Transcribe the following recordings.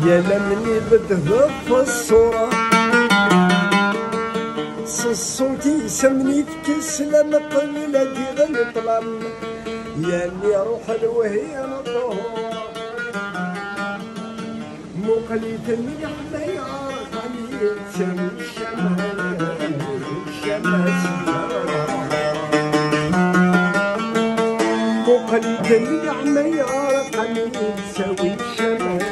يا لمني بتهف الصورة صوتي سمني تكسلم قبلتي غنطلم يا اللي روح الوهي نطهور مقليت اللي حبي عرفني تسوي الشمس مقليت اللي عمي عرفني تسوي الشمس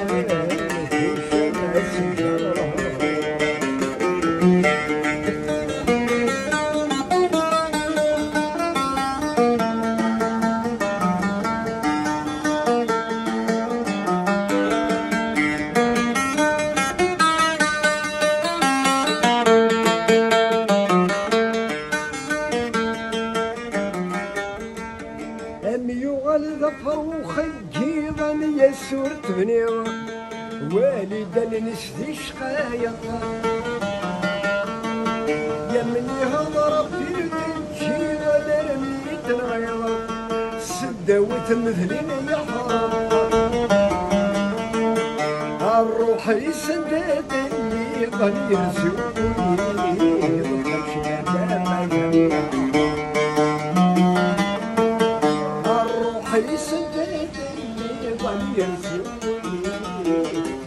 سورت بنيرة والدا نشتي شقايا يا مني هضر في الجيرة درمي تنغير سداوت مثلين يا حرام الروح يسدد اللي ظل يرزقني الروح يسدد اللي ظل يرزقني